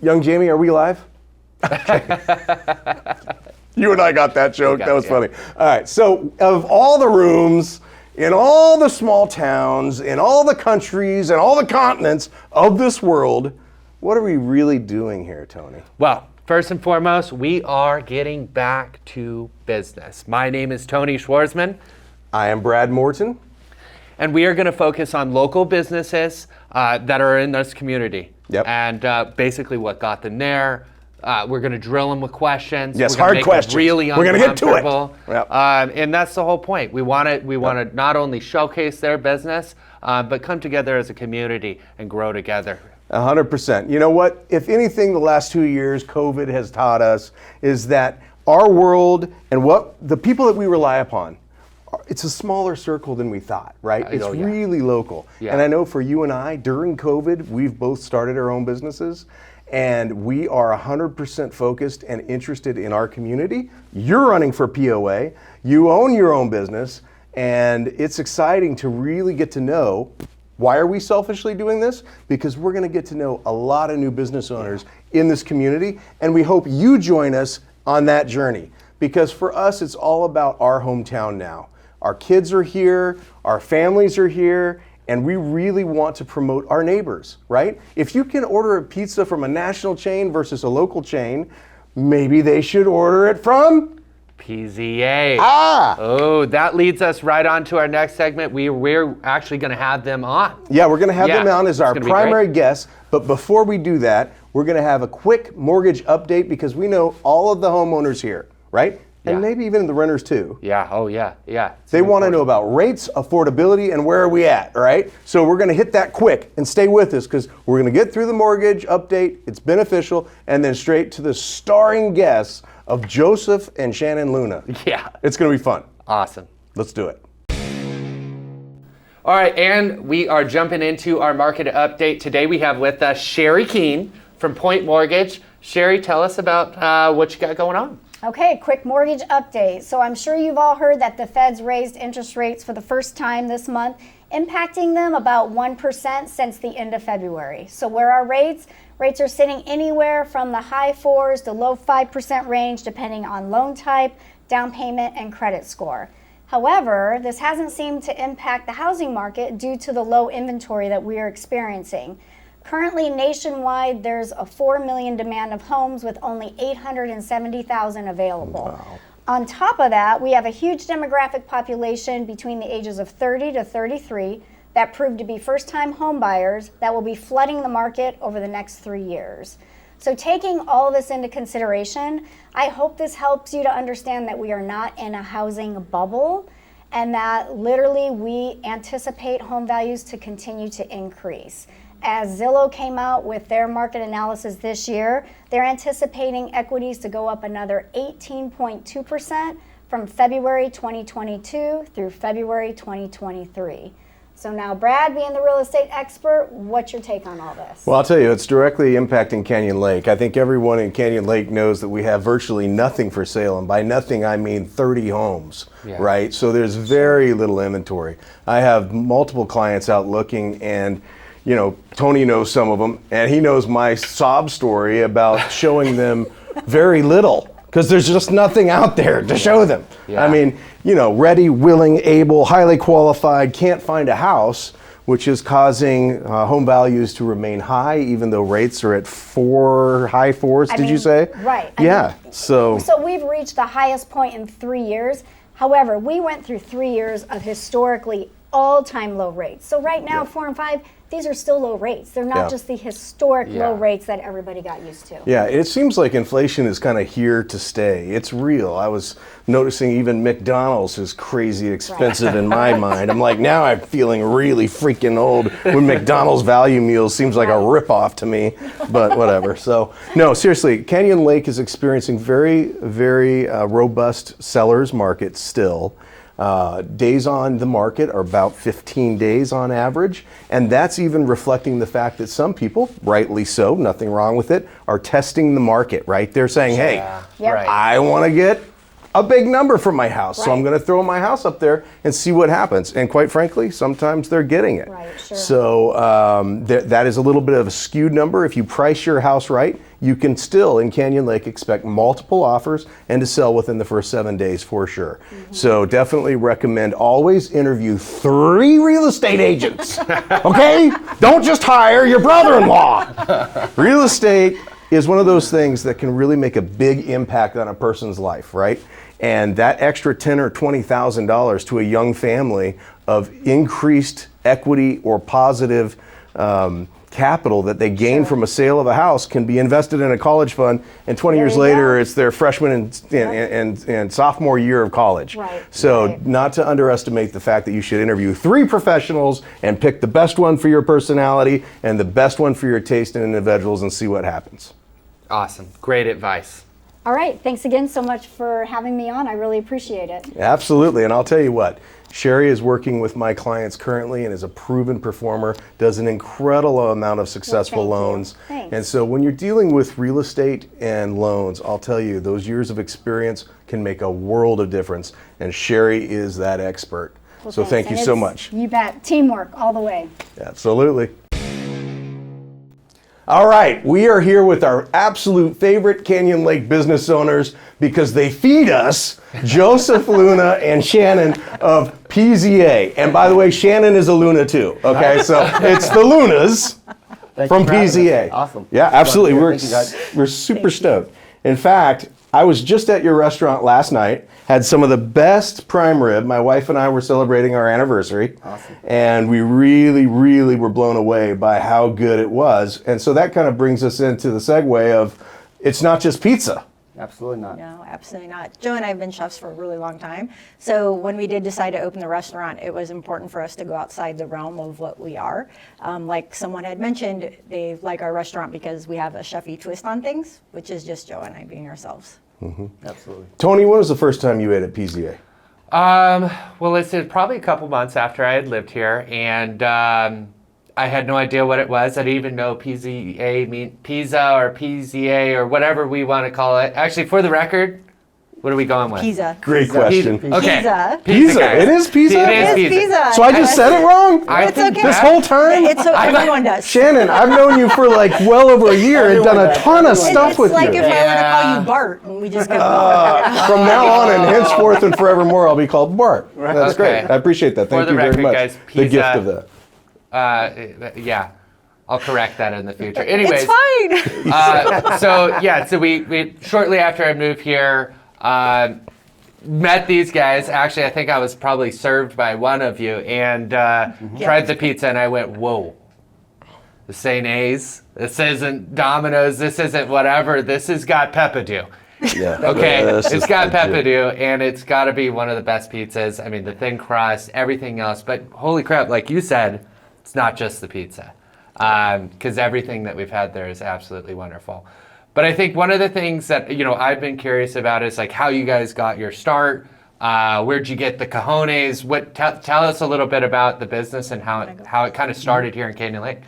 Young Jamie, are we live? You and I got that joke. That was funny. All right. So of all the rooms in all the small towns, in all the countries and all the continents of this world, what are we really doing here, Tony? Well, first and foremost, we are getting back to business. My name is Tony Schwarzman. I am Brad Morton. And we are going to focus on local businesses that are in this community. Yep. And basically what got them there. We're going to drill them with questions. Yes, we're hard questions. Really we're going to get to it. Yep. And that's the whole point. We want to not only showcase their business, but come together as a community and grow together. 100%. You know what? If anything, the last 2 years, COVID has taught us is that our world and what the people that we rely upon, it's a smaller circle than we thought, right? It's really local. Yeah. And I know for you and I, during COVID, we've both started our own businesses, and we are 100% focused and interested in our community. You're running for POA, you own your own business, and it's exciting to really get to know, why are we selfishly doing this? Because we're gonna get to know a lot of new business owners in this community, and we hope you join us on that journey. Because for us, it's all about our hometown now. Our kids are here, our families are here, and we really want to promote our neighbors, right? If you can order a pizza from a national chain versus a local chain, maybe they should order it from PZA. Oh, that leads us right on to our next segment. We're actually going to have them on. Yeah, we're going to have them on as our primary guests. But before we do that, we're going to have a quick mortgage update because we know all of the homeowners here, right? And maybe even the renters too. Yeah, oh yeah. They want to know about rates, affordability, and where are we at, right? So we're going to hit that quick and stay with us because we're going to get through the mortgage update, it's beneficial, and then straight to the starring guests of Joseph and Shannon Luna. Yeah. It's going to be fun. Awesome. Let's do it. All right, and we are jumping into our market update. Today we have with us Sherry Keene from Point Mortgage. Sherry, tell us about what you got going on. Okay, quick mortgage update. So I'm sure you've all heard that the Fed's raised interest rates for the first time this month, impacting them about 1% since the end of February. So where are rates? Rates are sitting anywhere from the high 4s to low 5% range, depending on loan type, down payment, and credit score. However, this hasn't seemed to impact the housing market due to the low inventory that we are experiencing. Currently, nationwide, there's a 4 million demand of homes with only 870,000 available. Wow. On top of that, we have a huge demographic population between the ages of 30 to 33 that proved to be first-time home buyers that will be flooding the market over the next 3 years. So taking all of this into consideration, I hope this helps you to understand that we are not in a housing bubble and that literally we anticipate home values to continue to increase. As Zillow came out with their market analysis this year, they're anticipating equities to go up another 18.2% from February 2022 through February 2023. So now, Brad, being the real estate expert, what's your take on all this? Well, I'll tell you, it's directly impacting Canyon Lake. I think everyone in Canyon Lake knows that we have virtually nothing for sale, and by nothing I mean 30 homes, right? So there's very little inventory. I have multiple clients out looking, and you know, Tony knows some of them, and he knows my sob story about showing them very little because there's just nothing out there to show them. Yeah. I mean, you know, ready, willing, able, highly qualified, can't find a house, which is causing home values to remain high, even though rates are at high fours, did you say? Right. Yeah, so we've reached the highest point in 3 years. However, we went through 3 years of historically all-time low rates. So right now, 4 and 5, these are still low rates. They're not just the historic low rates that everybody got used to. Yeah, it seems like inflation is kind of here to stay. It's real. I was noticing even McDonald's is crazy expensive in my mind. I'm like, now I'm feeling really freaking old when McDonald's value meals seems like a ripoff to me, but whatever. So, no, seriously, Canyon Lake is experiencing very, very robust sellers market still. Days on the market are about 15 days on average, and that's even reflecting the fact that some people, rightly so, nothing wrong with it, are testing the market, right? They're saying, hey, I want to get a big number for my house, so I'm going to throw my house up there and see what happens. And quite frankly, sometimes they're getting it. Right, sure. So that is a little bit of a skewed number. If you price your house right, you can still, in Canyon Lake, expect multiple offers and to sell within the first 7 days for sure. So definitely recommend always interview 3 real estate agents, okay? Don't just hire your brother-in-law. Real estate is one of those things that can really make a big impact on a person's life, right? And that extra $10,000 or $20,000 to a young family of increased equity or positive capital that they gain from a sale of a house can be invested in a college fund, and 20 years later it's their freshman and sophomore year of college. Right. So not to underestimate the fact that you should interview 3 professionals and pick the best one for your personality and the best one for your taste in individuals and see what happens. Awesome. Great advice. All right. Thanks again so much for having me on. I really appreciate it. Absolutely. And I'll tell you what, Sherry is working with my clients currently and is a proven performer, does an incredible amount of successful loans. Thanks. And so when you're dealing with real estate and loans, I'll tell you, those years of experience can make a world of difference. And Sherry is that expert. Well, so thanks. thank you And so it's- much. You bet. Teamwork all the way. Absolutely. All right, we are here with our absolute favorite Canyon Lake business owners because they feed us, Joseph Luna and Shannon of PZA. And by the way, Shannon is a Luna too, okay? So it's the Lunas from PZA. Awesome. Yeah, absolutely. Thank you, guys. We're super stoked. In fact, I was just at your restaurant last night, had some of the best prime rib. My wife and I were celebrating our anniversary. Awesome. And we really, really were blown away by how good it was. And so that kind of brings us into the segue of, it's not just pizza. Absolutely not. No, absolutely not. Joe and I have been chefs for a really long time. So when we did decide to open the restaurant, it was important for us to go outside the realm of what we are. Like someone had mentioned, they like our restaurant because we have a chefy twist on things, which is just Joe and I being ourselves. Absolutely. Tony, when was the first time you ate at PZA? Well, it's probably a couple months after I had lived here, and I had no idea what it was. I didn't even know PZA or PZA or whatever we want to call it. Actually, for the record, what are we going with? Pizza. Great question. Okay. Pizza. Pizza. guys. It is pizza? It is pizza. Pizza. So I just said it wrong? It's okay. This whole time? It's so everyone does. Shannon, I've known you for like well over a year and done a ton of stuff It's with like you. if I were to call you Bart and we just go. From now on and henceforth and forevermore, I'll be called Bart. That's Okay. great. I appreciate that. Thank For the you very record, much. guys, the pizza- gift of that. Yeah. I'll correct that in the future. Anyways, It's fine. so we shortly after I moved here, met these guys. Actually, I think I was probably served by one of you and tried the pizza, and I went, whoa. This ain't A's. This isn't Domino's. This isn't whatever. This has got pepperdew. Yeah. Okay, This it's is got legit. pepperdew, and it's got to be one of the best pizzas. I mean, the thin crust, everything else. But holy crap, like you said, it's not just the pizza. Because everything that we've had there is absolutely wonderful. But I think one of the things that I've been curious about is like how you guys got your start. Where'd you get the cojones? Tell us a little bit about the business and how it kind of started here in Canyon Lake.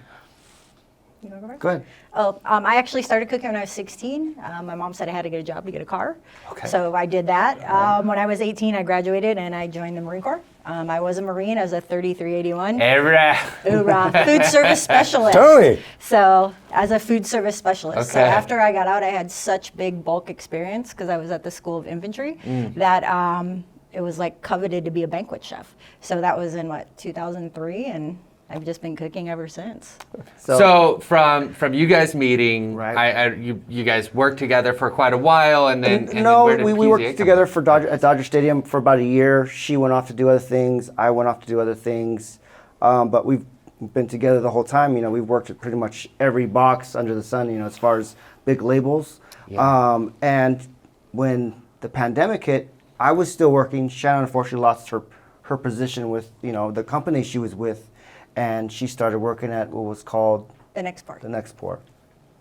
You wanna go first? Go ahead. Oh, I actually started cooking when I was 16. My mom said I had to get a job to get a car. Okay. So I did that. When I was 18, I graduated and I joined the Marine Corps. I was a Marine. I was a 3381. Hoorah. Food service specialist. Tony. So as a food service specialist. So Okay. after I got out, I had such big bulk experience because I was at the School of Infantry that it was like coveted to be a banquet chef. So that was in 2003, and I've just been cooking ever since. So from you guys meeting, Right. you guys worked together for quite a while, and then No, where did we PZA worked come together from? at Dodger Stadium for about a year. She went off to do other things. I went off to do other things. But we've been together the whole time. We've worked at pretty much every box under the sun, as far as big labels. Yeah. And when the pandemic hit, I was still working. Shannon unfortunately lost her position with, the company she was with. And she started working at what was called The next part. the Next Port.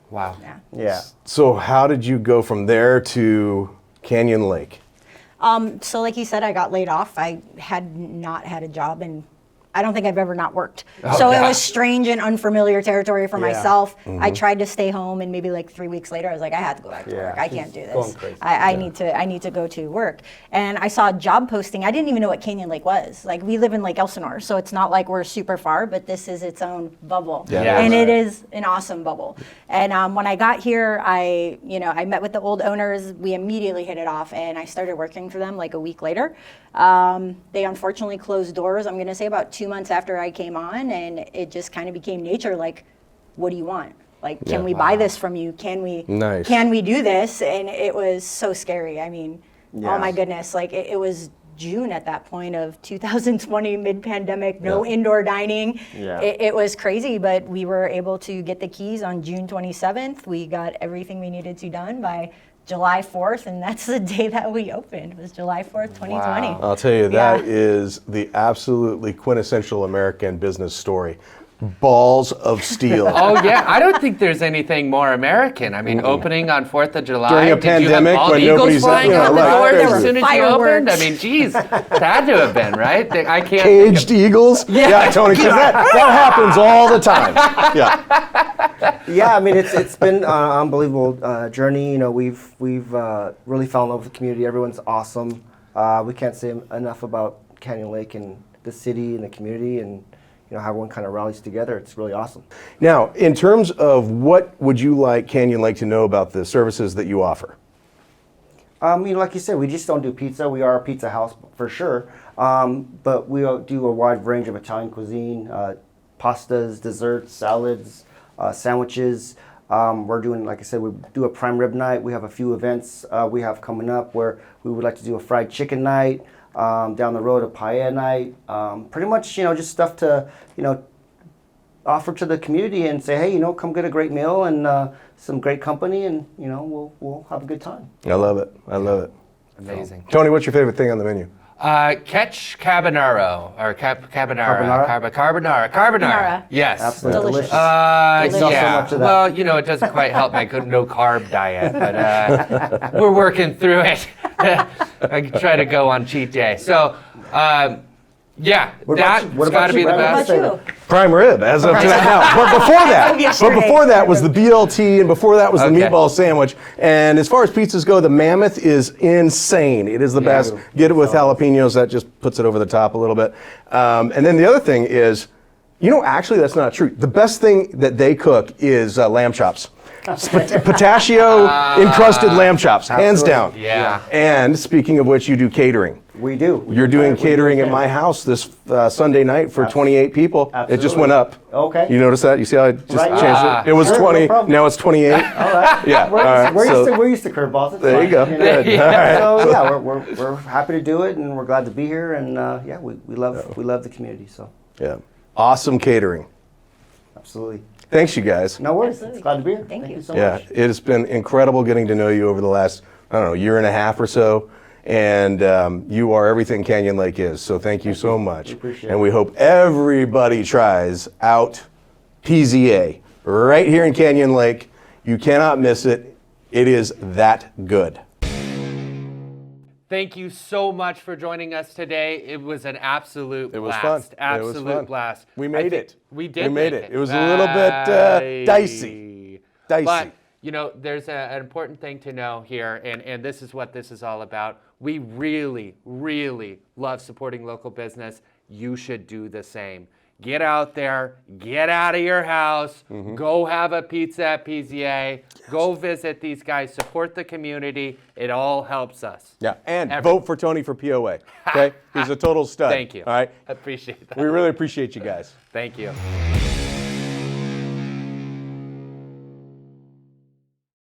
Wow. Yeah. Yeah. So how did you go from there to Canyon Lake? So like you said, I got laid off. I had not had a job in I don't think I've ever not worked. So it was strange and unfamiliar territory for myself. I tried to stay home, and maybe like 3 weeks later, I was like, I have to go back to work. I can't do this. going crazy. I need to go to work. And I saw a job posting. I didn't even know what Canyon Lake was. Like, we live in Lake Elsinore, so it's not like we're super far, but this is its own bubble. And it is an awesome bubble. And when I got here, I met with the old owners. We immediately hit it off, and I started working for them like a week later. They unfortunately closed doors, I'm going to say about 2 months after I came on, and it just kind of became nature. Like, what do you want? Like, can we buy this from you? Can we do this? And it was so scary. I mean, oh my goodness. Like, it was June at that point of 2020, mid-pandemic, no indoor dining. It was crazy, but we were able to get the keys on June 27th. We got everything we needed to done by July 4th, and that's the day that we opened, was July 4th, 2020. Wow. I'll tell you, that is the absolutely quintessential American business story. Balls of steel. Oh yeah, I don't think there's anything more American. I mean, opening on 4th of July. During a pandemic when nobody's, flying out the like, door crazy. as soon as you opened? I mean, geez, it had to have been, right? I can't. Caged eagles? Yeah, Tony, because that happens all the time. Yeah. Yeah, I mean, it's been an unbelievable journey. You know, we've really fallen in love with the community. Everyone's awesome. We can't say enough about Canyon Lake and the city and the community, and you know how everyone kind of rallies together. It's really awesome. Now, in terms of what would you like Canyon Lake to know about the services that you offer? You know, like you said, we just don't do pizza. We are a pizza house for sure, but we do a wide range of Italian cuisine, pastas, desserts, salads, sandwiches. We're doing, like I said, we do a prime rib night. We have a few events we have coming up where we would like to do a fried chicken night. Down the road, a paella night. Pretty much, you know, just stuff to, you know, offer to the community and say, hey, you know, come get a great meal and some great company, and you know, we'll have a good time. I love it. I love it. Amazing. Tony, what's your favorite thing on the menu? Catch carbonaro or carbonara. Yes. Absolutely Delicious. Thanks so Yeah. much for that. Well, you know, it doesn't quite help my no carb diet, but we're working through it. I try to go on cheat day. So, yeah, that's got to be the best. What about you? Prime rib, as of tonight. Now, but before that was the BLT, and before that was the meatball sandwich. And as far as pizzas go, the Mammoth is insane. It is the best. Get it with jalapenos. That just puts it over the top a little bit. And then the other thing is, you know, actually that's not true. The best thing that they cook is lamb chops. Pistachio encrusted lamb chops, hands down. Yeah. And speaking of which, you do catering. We do. You're doing catering at my house this Sunday night for 28 people. Absolutely. It just went up. Okay. You notice that? You see how I just Right. changed it? It was Sure, no 20, problem. now it's 28. All right. Yeah. We're, all right, we're used to curveballs. It's there fine, you go. know? Good. All right. So yeah, we're happy to do it, and we're glad to be here, and yeah, we love the community. So Yeah. Awesome catering. absolutely. Thanks, you guys. No worries. Absolutely. It's glad to be here. Thank you. so Yeah, much. it has been incredible getting to know you over the last, I don't know, year and a half or so. And you are everything Canyon Lake is. So thank you so much. We appreciate and it. we hope everybody tries out PZA right here in Canyon Lake. You cannot miss it. It is that good. Thank you so much for joining us today. It was an absolute It was blast. fun. Absolute It was fun. blast. We I made think it. We did. We made make it. It was a little bit dicey. Dicey. But you know, there's an important thing to know here, and this is what this is all about. We really, really love supporting local business. You should do the same. Get out there, get out of your house, go have a pizza at PZA, go visit these guys, support the community. It all helps us. Yeah, and vote for Tony for POA. Okay? He's a total stud. Thank you. All right? I appreciate that. We really appreciate you guys. Thank you.